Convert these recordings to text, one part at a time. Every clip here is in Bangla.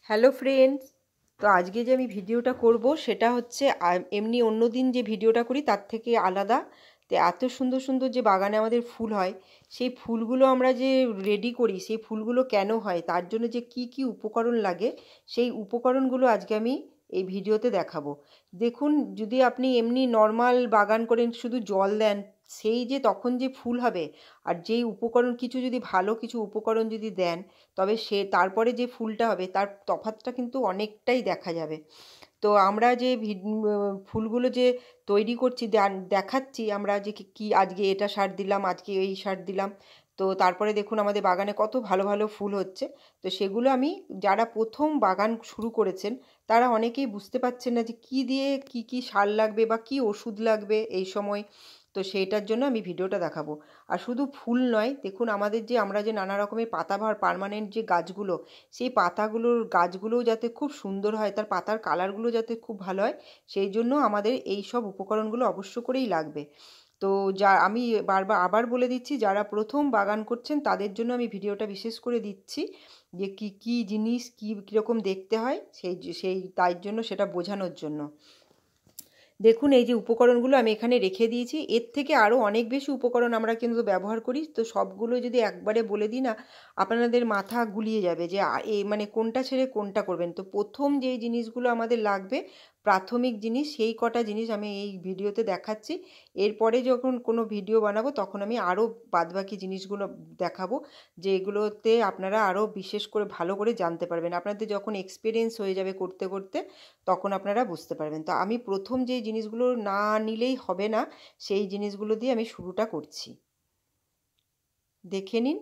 Hello friends. তো আজকে যে আমি ভিডিওটা করব সেটা হচ্ছে এমনি অন্য দিন যে ভিডিওটা করি তার থেকে আলাদা। তো এত সুন্দর সুন্দর যে বাগানে আমাদের ফুল হয়, সেই ফুলগুলো আমরা যে রেডি করি, সেই ফুলগুলো কেন হয়, তার জন্য যে কি কি উপকরণ লাগে, সেই উপকরণগুলো আজকে আমি এই ভিডিওতে দেখাবো। দেখুন, যদি আপনি এমনি নর্মাল বাগান করেন, শুধু জল দেন, সেই যে তখন যে ফুল হবে, আর যেই উপকরণ কিছু যদি ভালো কিছু উপকরণ যদি দেন, তবে সে তারপরে যে ফুলটা হবে তার তফাৎটা কিন্তু অনেকটাই দেখা যাবে। তো আমরা যে ফুলগুলো যে তৈরি করছি, দেখাচ্ছি আমরা যে কি আজকে এটা সার দিলাম, আজকে এই সার দিলাম, তো তারপরে দেখুন আমাদের বাগানে কত ভালো ভালো ফুল হচ্ছে। তো সেগুলো আমি, যারা প্রথম বাগান শুরু করেছেন তারা অনেকেই বুঝতে পারছেন না যে কি দিয়ে কি কি সার লাগবে বা কি ওষুধ লাগবে এই সময়। তো সেইটার জন্য আমি ভিডিওটা দেখাবো। আর শুধু ফুল নয়, দেখুন আমাদের যে আমরা যে নানা রকমের পাতাবাহার পার্মানেন্ট যে গাছগুলো, সেই পাতাগুলোর গাছগুলোও যাতে খুব সুন্দর হয়, তার পাতার কালারগুলো যাতে খুব ভালো হয়, সেই জন্য আমাদের এই সব উপকরণগুলো অবশ্য করেই লাগবে। তো যা আমি বারবার আবার বলে দিচ্ছি, যারা প্রথম বাগান করছেন তাদের জন্য আমি ভিডিওটা বিশেষ করে দিচ্ছি, যে কি কি জিনিস কীরকম দেখতে হয়, সেই তাই জন্য সেটা বোঝানোর জন্য। দেখুন, এই যে উপকরণগুলো আমি এখানে রেখে দিয়েছি, এর থেকে আরও অনেক বেশি উপকরণ আমরা কিন্তু ব্যবহার করি। তো সবগুলো যদি একবারে বলে দিই না, আপনাদের মাথা গুলিয়ে যাবে যে এই মানে কোনটা ছেড়ে কোনটা করবেন। তো প্রথম যেই জিনিসগুলো আমাদের লাগবে, প্রাথমিক জিনিস, সেই কটা জিনিস আমি এই ভিডিওতে দেখাচ্ছি। এরপরে যখন কোনো ভিডিও বানাবো তখন আমি আরও বাদবাকি জিনিসগুলো দেখাবো, যে এগুলোতে আপনারা আরও বিশেষ করে ভালো করে জানতে পারবেন। আপনাদের যখন এক্সপিরিয়েন্স হয়ে যাবে করতে করতে, তখন আপনারা বুঝতে পারবেন। তো আমি প্রথম যেই জিনিসগুলো না নিলেই হবে না, সেই জিনিসগুলো দিয়ে আমি শুরুটা করছি, দেখে নিন।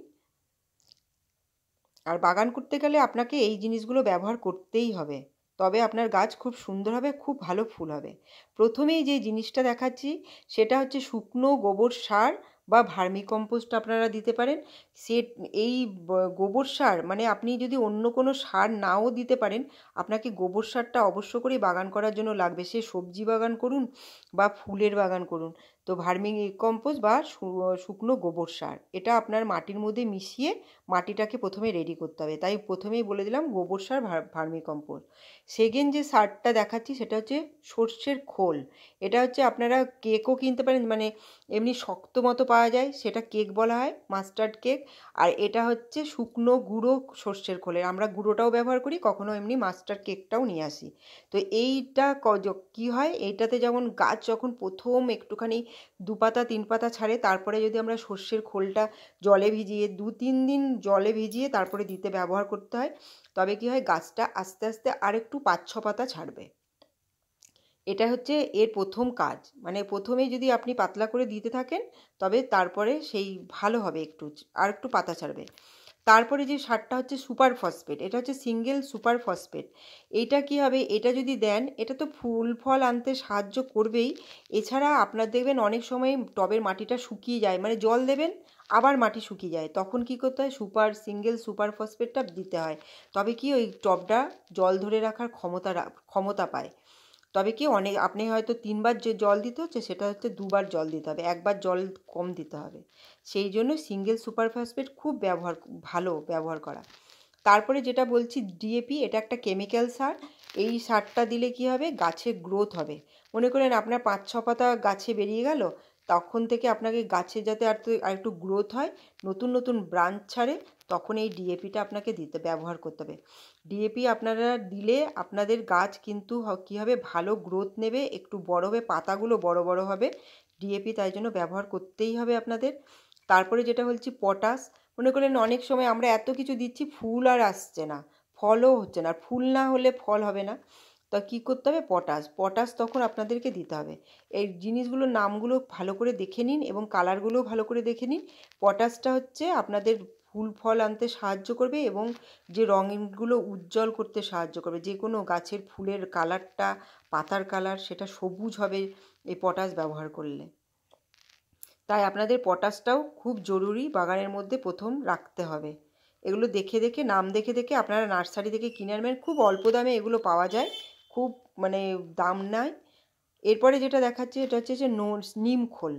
আর বাগান করতে গেলে আপনাকে এই জিনিসগুলো ব্যবহার করতেই হবে, তবে আপনার গাছ খুব সুন্দর হবে, খুব ভালো ফুল হবে। প্রথমেই যে জিনিসটা দেখাচ্ছি সেটা হচ্ছে শুকনো গোবর সার বা ভার্মিকম্পোস্ট আপনারা দিতে পারেন। সে এই গোবর সার, মানে আপনি যদি অন্য কোনো সার নাও দিতে পারেন, আপনাকে গোবর সারটা অবশ্য করেই বাগান করার জন্য লাগবে। সে সবজি বাগান করুন বা ফুলের বাগান করুন, তো ভার্মিকম্পোস্ট বা শুকনো গোবর সার, এটা আপনার মাটির মধ্যে মিশিয়ে মাটিটাকে প্রথমে রেডি করতে হবে। তাই প্রথমেই বলে দিলাম গোবর সার, ভার্মিকম্পোস্ট। সেকেন্ড যে সারটা দেখাচ্ছি সেটা হচ্ছে সর্ষের খোল। এটা হচ্ছে আপনারা কেকও কিনতে পারেন, মানে এমনি শক্ত মতো পাওয়া যায়, সেটা কেক বলা হয়, মাস্টার্ড কেক। আর এটা হচ্ছে শুকনো গুঁড়ো সর্ষের খোলের, আমরা গুঁড়োটাও ব্যবহার করি, কখনো এমনি মাস্টার্ড কেকটাও নিয়ে আসি। তো এইটা কী হয়, এইটাতে যেমন গাছ যখন প্রথম একটুখানি 2 পাতা 3 পাতা ছাড়ে, তারপরে যদি আমরা সর্ষের খোলটা জলে ভিজিয়ে 2-3 দিন জলে ভিজিয়ে তারপরে দিতে ব্যবহার করতে হয়, তবে কি হয়, গাছটা আস্তে আস্তে আরেকটু 5-6 পাতা ছাড়বে। এটা হচ্ছে এর প্রথম কাজ, মানে প্রথমেই যদি আপনি পাতলা করে দিতে থাকেন, তবে তারপরে সেই ভালো হবে, আর একটু পাতা ছাড়বে। তারপরে যে সারটা হচ্ছে সুপার ফসফেট, এটা হচ্ছে সিঙ্গেল সুপার ফসফেট। এইটা কি হবে, এটা যদি দেন, এটা তো ফুল ফল আনতে সাহায্য করবেই, এছাড়া আপনার দেখবেন অনেক সময় টবের মাটিটা শুকিয়ে যায়, মানে জল দেবেন আবার মাটি শুকিয়ে যায়, তখন কি করতে হয়, সিঙ্গেল সুপার ফসফেটটা দিতে হয়। তবে কি ওই টবটা জল ধরে রাখার ক্ষমতা পায়। তবে কি আপনি হয়তো 3 বার যে জল দিতে হচ্ছে, সেটা হচ্ছে 2 বার জল দিতে হবে, 1 বার জল কম দিতে হবে। সেই জন্য সিঙ্গেল সুপার ফসফেট খুব ভালো ব্যবহার করা। তারপরে যেটা বলছি ডিএপি, এটা একটা কেমিক্যাল সার। এই সারটা দিলে কি হবে, গাছের গ্রোথ হবে। মনে করেন আপনার 5-6 পাতা গাছে বেরিয়ে গেল, তখন থেকে আপনাকে গাছে যাতে আর একটু গ্রোথ হয়, নতুন নতুন ব্রাঞ্চ ছাড়ে, তখন এই ডিএপিটা আপনাকে ব্যবহার করতে হবে। ডিএপি আপনারা দিলে আপনাদের গাছ কিন্তু কী হবে, ভালো গ্রোথ নেবে, একটু বড় হবে, পাতাগুলো বড় বড় হবে। ডিএপি তাই জন্য ব্যবহার করতেই হবে আপনাদের। তারপরে যেটা বলছি পটাশ। মনে করেন অনেক সময় আমরা এত কিছু দিচ্ছি, ফুল আর আসছে না, ফলও হচ্ছে না, আর ফুল না হলে ফল হবে না। তা কী করতে হবে, পটাশ তখন আপনাদেরকে দিতে হবে। এই জিনিসগুলোর নামগুলো ভালো করে দেখে নিন এবং কালারগুলোও ভালো করে দেখে নিন। পটাশটা হচ্ছে আপনাদের ফুল ফল আনতে সাহায্য করবে এবং যে রঙগুলো উজ্জ্বল করতে সাহায্য করবে, যে কোনো গাছের ফুলের কালারটা, পাতার কালার, সেটা সবুজ হবে এই পটাশ ব্যবহার করলে। তাই আপনাদের পটাশটাও খুব জরুরি বাগানের মধ্যে প্রথম রাখতে হবে। এগুলো দেখে দেখে, নাম দেখে দেখে আপনারা নার্সারি থেকে কিনে আনবেন, খুব অল্প দামে এগুলো পাওয়া যায়, খুব মানে দাম নয়। এরপরে যেটা দেখাচ্ছি এটা হচ্ছে যে নিমখোল।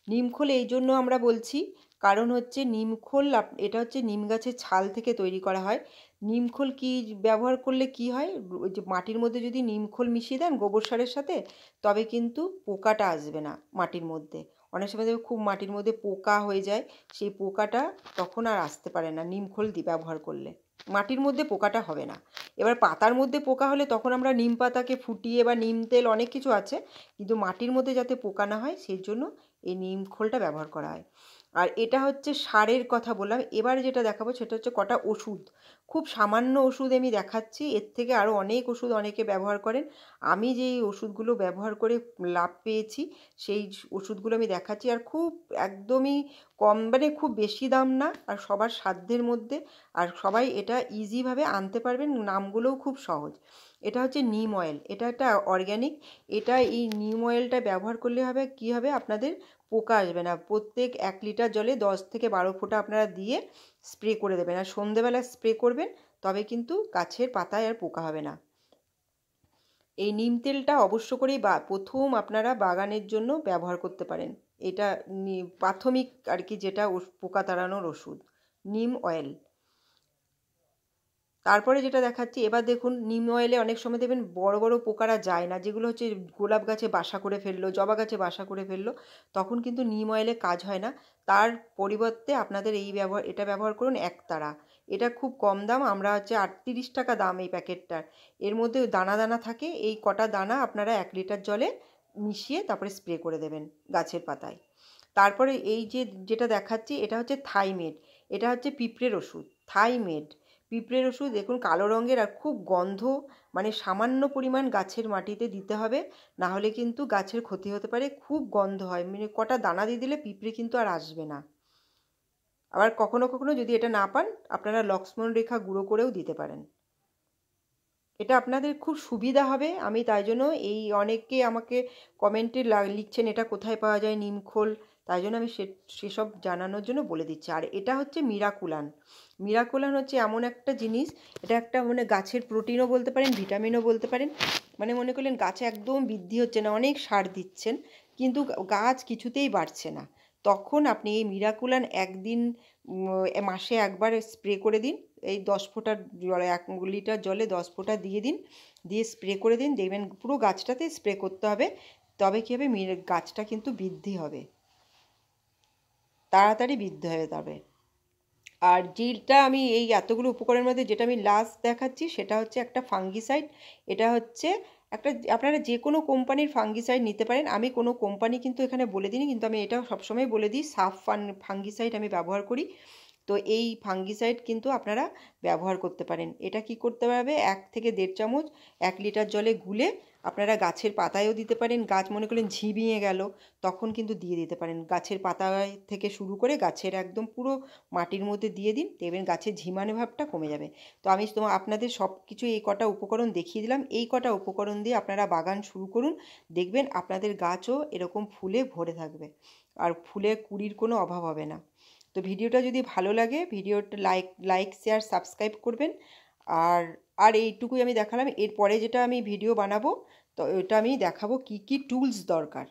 নিমখোল এই জন্য আমরা বলছি, কারণ হচ্ছে নিমখোল এটা হচ্ছে নিম গাছের ছাল থেকে তৈরি করা হয়। নিমখোল কি ব্যবহার করলে কি হয়, ওই যে মাটির মধ্যে যদি নিমখোল মিশিয়ে দেন গোবর সারের সাথে, তবে কিন্তু পোকাটা আসবে না মাটির মধ্যে। অনেক সময় দেখবে খুব মাটির মধ্যে পোকা হয়ে যায়, সেই পোকাটা তখন আর আসতে পারে না নিমখোল ব্যবহার করলে। মাটির মধ্যে পোকাটা হবে না। এবার পাতার মধ্যে পোকা হলে তখন আমরা নিম পাতাকে ফুটিয়ে বা নিম তেল অনেক কিছু আছে, কিন্তু মাটির মধ্যে যাতে পোকা না হয় সেই জন্য এই নিমখোলটা ব্যবহার করা হয়। আর এটা হচ্ছে সারের কথা বললাম। এবার যেটা দেখাবো সেটা হচ্ছে কটা ওষুধ। খুব সামান্য ওষুধ আমি দেখাচ্ছি, এর থেকে আরও অনেক ওষুধ অনেকে ব্যবহার করেন। আমি যেই ওষুধগুলো ব্যবহার করে লাভ পেয়েছি সেই ওষুধগুলো আমি দেখাচ্ছি। আর খুব একদমই কম, মানে খুব বেশি দাম না, আর সবার সাধ্যের মধ্যে, আর সবাই এটা ইজিভাবে আনতে পারবেন, নামগুলোও খুব সহজ। এটা হচ্ছে নিম অয়েল, এটা একটা অর্গ্যানিক। এটা এই নিম অয়েলটা ব্যবহার করলে হবে কি হবে, আপনাদের পোকা আসবে না। প্রত্যেক 1 লিটার জলে 10 থেকে 12 ফোঁটা আপনারা দিয়ে স্প্রে করে দেবেন, আর সন্ধেবেলা স্প্রে করবেন, তবে কিন্তু গাছের পাতায় আর পোকা হবে না। এই নিম তেলটা অবশ্য করেই প্রথম আপনারা বাগানের জন্য ব্যবহার করতে পারেন। এটা প্রাথমিক আর কি, যেটা পোকা তাড়ানোর ওষুধ নিম অয়েল। তারপরে যেটা দেখাচ্ছি, এবার দেখুন নিম অয়েলে অনেক সময় দেখবেন বড় বড় পোকারা যায় না, যেগুলো হচ্ছে গোলাপ গাছে বাসা করে ফেললো, জবা গাছে বাসা করে ফেললো, তখন কিন্তু নিম অয়েলে কাজ হয় না। তার পরিবর্তে আপনাদের এটা ব্যবহার করুন একতারা। এটা খুব কম দাম, আমরা হচ্ছে 38 টাকা দাম এই প্যাকেটটার। এর মধ্যে দানা দানা থাকে, এই কটা দানা আপনারা 1 লিটার জলে মিশিয়ে তারপরে স্প্রে করে দেবেন গাছের পাতায়। তারপরে এই যেটা দেখাচ্ছি এটা হচ্ছে থাইমেড। এটা হচ্ছে পিঁপড়ের ওষুধ, থাইমেড পিঁপড়ের ওষুধ। দেখুন কালো রঙের আর খুব গন্ধ, মানে সামান্য পরিমাণ গাছের মাটিতে দিতে হবে, না হলে কিন্তু গাছের ক্ষতি হতে পারে। খুব গন্ধ হয়, মানে কটা দানা দিয়ে দিলে পিঁপড়ে কিন্তু আর আসবে না। আবার কখনো কখনো যদি এটা না পান, আপনারা লক্ষ্মণ রেখা গুঁড়ো করেও দিতে পারেন। এটা আপনাদের খুব সুবিধা হবে। আমি তাই জন্য অনেকে আমাকে কমেন্টে লিখছেন এটা কোথায় পাওয়া যায় নিমখোল, তাই জন্য আমি সেসব জানানোর জন্য বলে দিচ্ছি। আর এটা হচ্ছে মিরাকুলান। মিরাকুলান হচ্ছে এমন একটা জিনিস, এটা একটা মানে গাছের প্রোটিনও বলতে পারেন, ভিটামিনও বলতে পারেন। মানে মনে করলেন গাছে একদম বৃদ্ধি হচ্ছে না, অনেক সার দিচ্ছেন, কিন্তু গাছ কিছুতেই বাড়ছে না, তখন আপনি এই মিরাকুলান একদিন মাসে একবার স্প্রে করে দিন। এই 10 ফোঁটার জলে, 1 লিটার জলে 10 ফোঁটা দিয়ে দিন, দিয়ে স্প্রে করে দিন, দেখবেন পুরো গাছটাতে স্প্রে করতে হবে। তবে কী হবে, গাছটা কিন্তু বৃদ্ধি হবে, তাড়াতাড়ি বৃদ্ধি হবে তবে। আর যেটা আমি এই এতগুলো উপকরণের মধ্যে যেটা আমি লাস্ট দেখাচ্ছি সেটা হচ্ছে একটা ফাঙ্গিসাইড। এটা হচ্ছে একটা, আপনারা যে কোনো কোম্পানির ফাঙ্গিসাইড নিতে পারেন। আমি কোনো কোম্পানি কিন্তু এখানে বলে দিইনি, কিন্তু আমি এটা সবসময় বলে দিই, সাফ ফাঙ্গিসাইড আমি ব্যবহার করি। তো এই ফাঙ্গিসাইড কিন্তু আপনারা ব্যবহার করতে পারেন। এটা কি করতে হবে, 1 থেকে 1.5 চামচ 1 লিটার জলে গুলে আপনারা গাছের পাতায়ও দিতে পারেন। গাছ মনে করলেন ঝিমিয়ে গেল, তখন কিন্তু দিয়ে দিতে পারেন। গাছের পাতায় থেকে শুরু করে গাছের একদম পুরো মাটির মধ্যে দিয়ে দিন, দেখবেন গাছের ঝিমানো ভাবটা কমে যাবে। তো আমি আপনাদের সব কিছু এই কটা উপকরণ দেখিয়ে দিলাম। এই কটা উপকরণ দিয়ে আপনারা বাগান শুরু করুন, দেখবেন আপনাদের গাছও এরকম ফুলে ভরে থাকবে, আর ফুলে কুঁড়ির কোনো অভাব হবে না। তো ভিডিওটা যদি ভালো লাগে, ভিডিওটা লাইক শেয়ার সাবস্ক্রাইব করবেন। আর আর এইটুকুই আমি দেখালাম। এরপরে যেটা আমি ভিডিও বানাবো, তো ওটা আমি দেখাবো কি কি টুলস দরকার।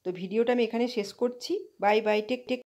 তো ভিডিওটা আমি এখানে শেষ করছি। Bye bye, take take.